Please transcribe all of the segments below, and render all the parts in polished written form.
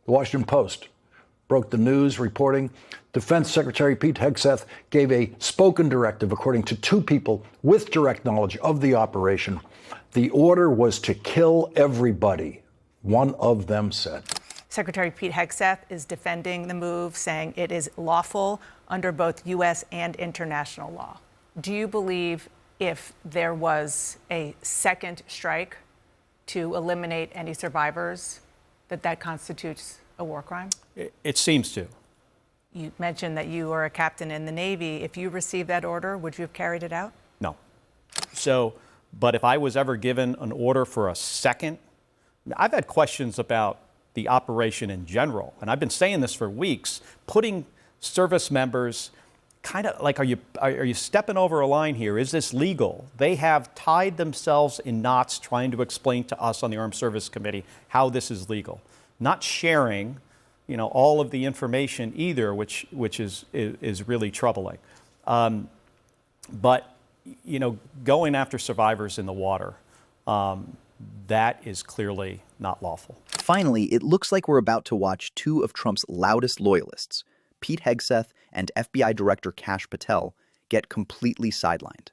The Washington Post broke the news, reporting Defense Secretary Pete Hegseth gave a spoken directive, according to two people with direct knowledge of the operation. The order was to kill everybody, one of them said. Secretary Pete Hegseth is defending the move, saying it is lawful under both U.S. and international law. Do you believe if there was a second strike to eliminate any survivors, that constitutes a war crime? It seems to. You mentioned that you are a captain in the Navy. If you received that order, would you have carried it out? No. But if I was ever given an order for a second, I've had questions about the operation in general, and I've been saying this for weeks, putting service members kind of like, are you stepping over a line here? Is this legal? They have tied themselves in knots trying to explain to us on the Armed Service Committee how this is legal. Not sharing, all of the information either, which is really troubling. But going after survivors in the water, that is clearly not lawful. Finally, it looks like we're about to watch two of Trump's loudest loyalists, Pete Hegseth and FBI Director Kash Patel, get completely sidelined.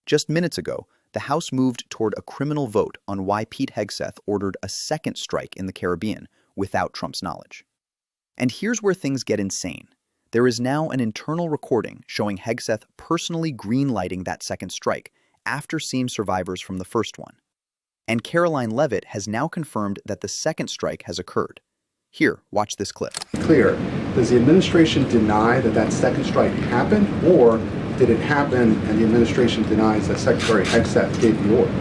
Just minutes ago, the House moved toward a criminal vote on why Pete Hegseth ordered a second strike in the Caribbean without Trump's knowledge. And here's where things get insane. There is now an internal recording showing Hegseth personally green-lighting that second strike after seeing survivors from the first one. And Caroline Leavitt has now confirmed that the second strike has occurred. Here, watch this clip. Clear. Does the administration deny that second strike happened, or did it happen and the administration denies that Secretary Hegseth gave the order?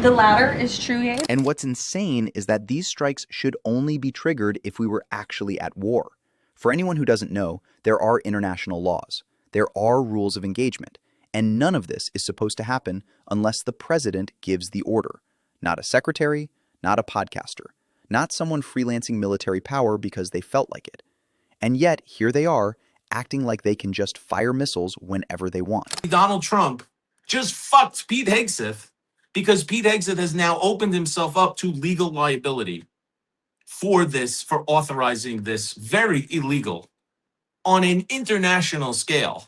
The latter is true, Abe. And what's insane is that these strikes should only be triggered if we were actually at war. For anyone who doesn't know, there are international laws. There are rules of engagement. And none of this is supposed to happen unless the president gives the order. Not a secretary, not a podcaster, not someone freelancing military power because they felt like it. And yet, here they are, acting like they can just fire missiles whenever they want. Donald Trump just fucked Pete Hegseth because Pete Hegseth has now opened himself up to legal liability for authorizing this very illegal, on an international scale,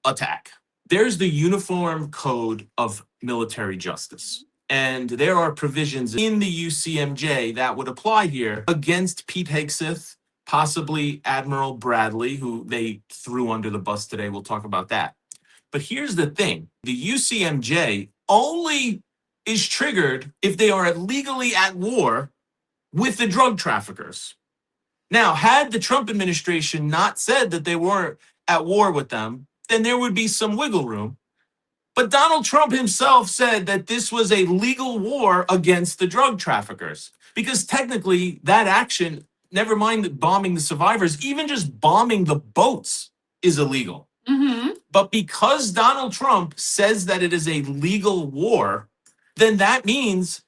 attack. There's the Uniform Code of Military Justice. And there are provisions in the UCMJ that would apply here against Pete Hegseth, possibly Admiral Bradley, who they threw under the bus today. We'll talk about that. But here's the thing. The UCMJ only is triggered if they are legally at war with the drug traffickers. Now, had the Trump administration not said that they weren't at war with them, then there would be some wiggle room. But Donald Trump himself said that this was a legal war against the drug traffickers, because technically that action, never mind bombing the survivors, even just bombing the boats is illegal. Mm-hmm. But because Donald Trump says that it is a legal war, then that means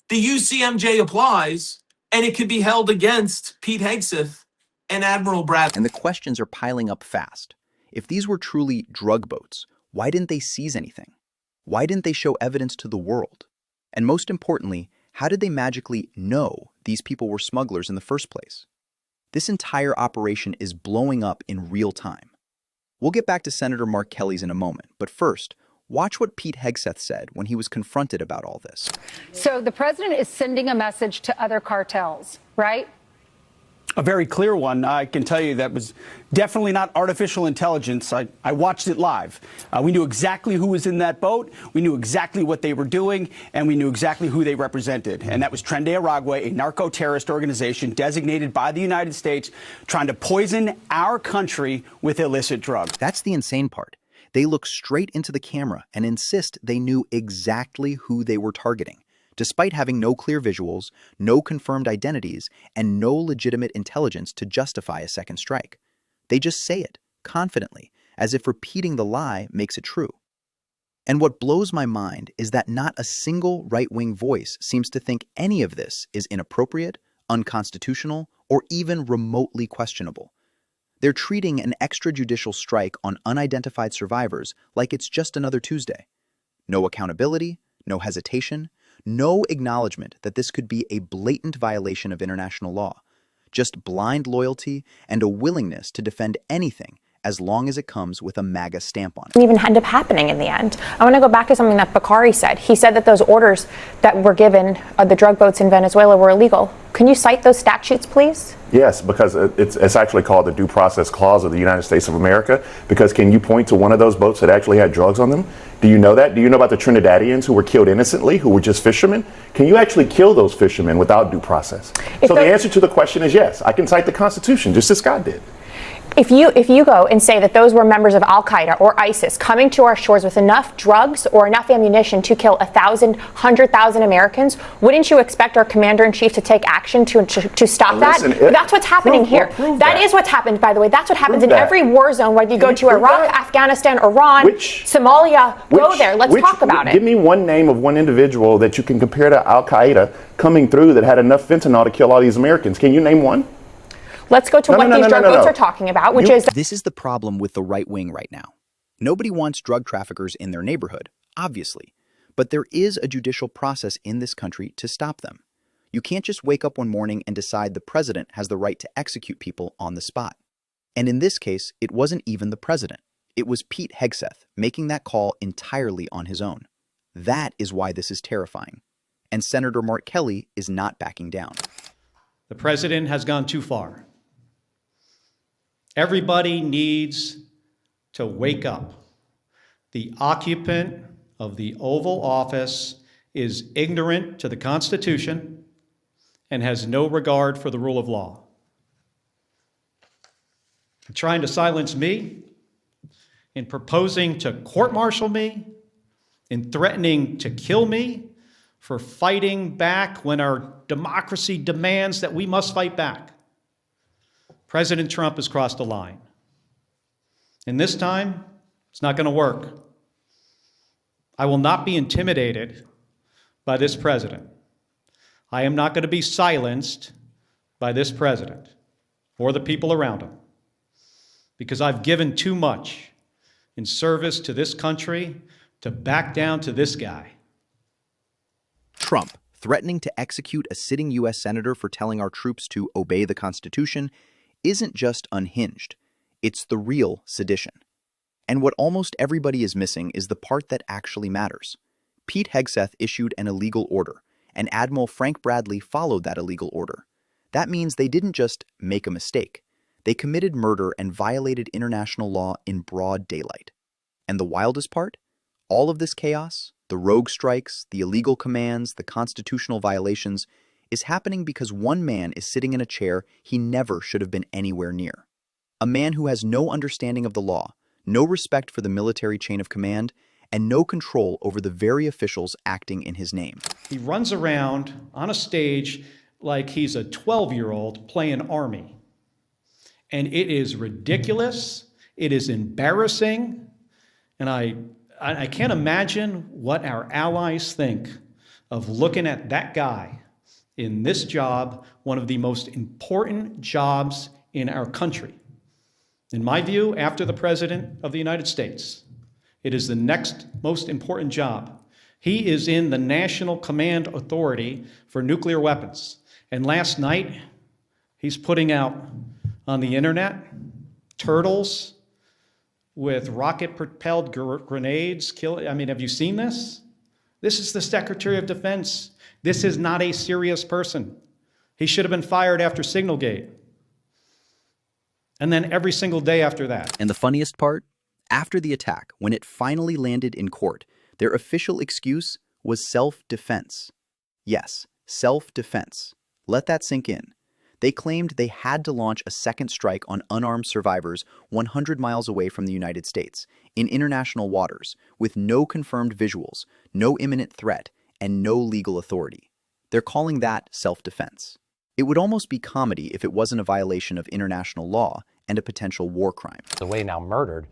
the UCMJ applies and it can be held against Pete Hegseth and Admiral Bradley. And the questions are piling up fast. If these were truly drug boats, why didn't they seize anything? Why didn't they show evidence to the world? And most importantly, how did they magically know these people were smugglers in the first place? This entire operation is blowing up in real time. We'll get back to Senator Mark Kelly's in a moment, but first, watch what Pete Hegseth said when he was confronted about all this. So the president is sending a message to other cartels, right? A very clear one. I can tell you that was definitely not artificial intelligence. I watched it live. We knew exactly who was in that boat. We knew exactly what they were doing, and we knew exactly who they represented. And that was Tren de Aragua, a narco-terrorist organization designated by the United States, trying to poison our country with illicit drugs. That's the insane part. They look straight into the camera and insist they knew exactly who they were targeting, despite having no clear visuals, no confirmed identities, and no legitimate intelligence to justify a second strike. They just say it, confidently, as if repeating the lie makes it true. And what blows my mind is that not a single right-wing voice seems to think any of this is inappropriate, unconstitutional, or even remotely questionable. They're treating an extrajudicial strike on unidentified survivors like it's just another Tuesday. No accountability, no hesitation, no acknowledgement that this could be a blatant violation of international law. just blind loyalty and a willingness to defend anything as long as it comes with a MAGA stamp on it. Even end up happening in the end. I want to go back to something that Bakari said. He said that those orders that were given, the drug boats in Venezuela, were illegal. Can you cite those statutes, please? Yes, because it's actually called the Due Process Clause of the United States of America. Because can you point to one of those boats that actually had drugs on them? Do you know that? Do you know about the Trinidadians who were killed innocently, who were just fishermen? Can you actually kill those fishermen without due process? So the answer to the question is yes. I can cite the Constitution, just as Scott did. If you go and say that those were members of Al Qaeda or ISIS coming to our shores with enough drugs or enough ammunition to kill 100,000 Americans, wouldn't you expect our commander in chief to take action to stop that? That's what's happening here. That is what's happened, by the way. That's what happens in every war zone, whether you go to Iraq, Afghanistan, Iran, Somalia. Go there. Let's talk about it. Give me one name of one individual that you can compare to Al Qaeda coming through that had enough fentanyl to kill all these Americans. Can you name one? Let's go to what these drug boats are talking about, which is... This is the problem with the right wing right now. Nobody wants drug traffickers in their neighborhood, obviously. But there is a judicial process in this country to stop them. You can't just wake up one morning and decide the president has the right to execute people on the spot. And in this case, it wasn't even the president. It was Pete Hegseth making that call entirely on his own. That is why this is terrifying. And Senator Mark Kelly is not backing down. The president has gone too far. Everybody needs to wake up. The occupant of the Oval Office is ignorant to the Constitution and has no regard for the rule of law. In trying to silence me, in proposing to court-martial me, in threatening to kill me for fighting back when our democracy demands that we must fight back. President Trump has crossed a line. And this time, it's not going to work. I will not be intimidated by this president. I am not going to be silenced by this president or the people around him, because I've given too much in service to this country to back down to this guy. Trump threatening to execute a sitting U.S. senator for telling our troops to obey the Constitution isn't just unhinged, it's the real sedition. And what almost everybody is missing is the part that actually matters. Pete Hegseth issued an illegal order, and Admiral Frank Bradley followed that illegal order. That means they didn't just make a mistake. They committed murder and violated international law in broad daylight. And the wildest part? All of this chaos, the rogue strikes, the illegal commands, the constitutional violations, is happening because one man is sitting in a chair he never should have been anywhere near. A man who has no understanding of the law, no respect for the military chain of command, and no control over the very officials acting in his name. He runs around on a stage like he's a 12-year-old playing Army. And it is ridiculous, it is embarrassing, and I can't imagine what our allies think of looking at that guy in this job, one of the most important jobs in our country. In my view, after the President of the United States, it is the next most important job. He is in the National Command Authority for Nuclear Weapons. And last night, he's putting out on the internet turtles with rocket-propelled grenades. Have you seen this? This is the Secretary of Defense. This is not a serious person. He should have been fired after Signalgate. And then every single day after that. And the funniest part? After the attack, when it finally landed in court, their official excuse was self-defense. Yes, self-defense. Let that sink in. They claimed they had to launch a second strike on unarmed survivors 100 miles away from the United States, in international waters, with no confirmed visuals, no imminent threat, and no legal authority. They're calling that self-defense. It would almost be comedy if it wasn't a violation of international law and a potential war crime. The way now murdered,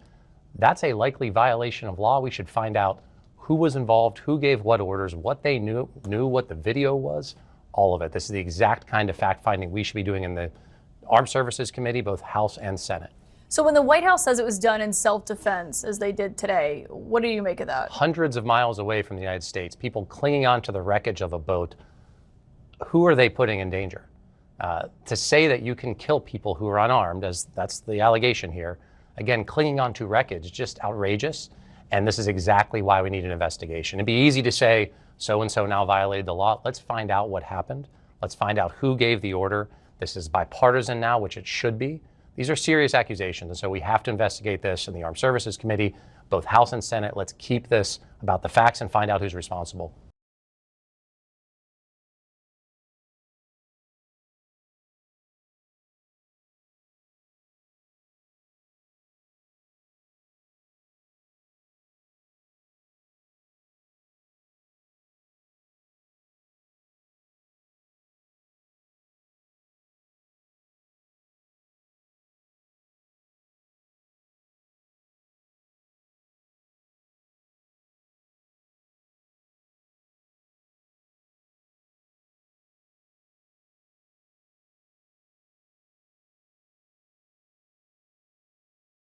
that's a likely violation of law. We should find out who was involved, who gave what orders, what they knew what the video was, all of it. This is the exact kind of fact-finding we should be doing in the Armed Services Committee, both House and Senate. So when the White House says it was done in self-defense, as they did today, what do you make of that? Hundreds of miles away from the United States, people clinging onto the wreckage of a boat, who are they putting in danger? To say that you can kill people who are unarmed, as that's the allegation here, again, clinging on to wreckage, just outrageous. And this is exactly why we need an investigation. It'd be easy to say, so-and-so now violated the law. Let's find out what happened. Let's find out who gave the order. This is bipartisan now, which it should be. These are serious accusations, and so we have to investigate this in the Armed Services Committee, both House and Senate. Let's keep this about the facts and find out who's responsible.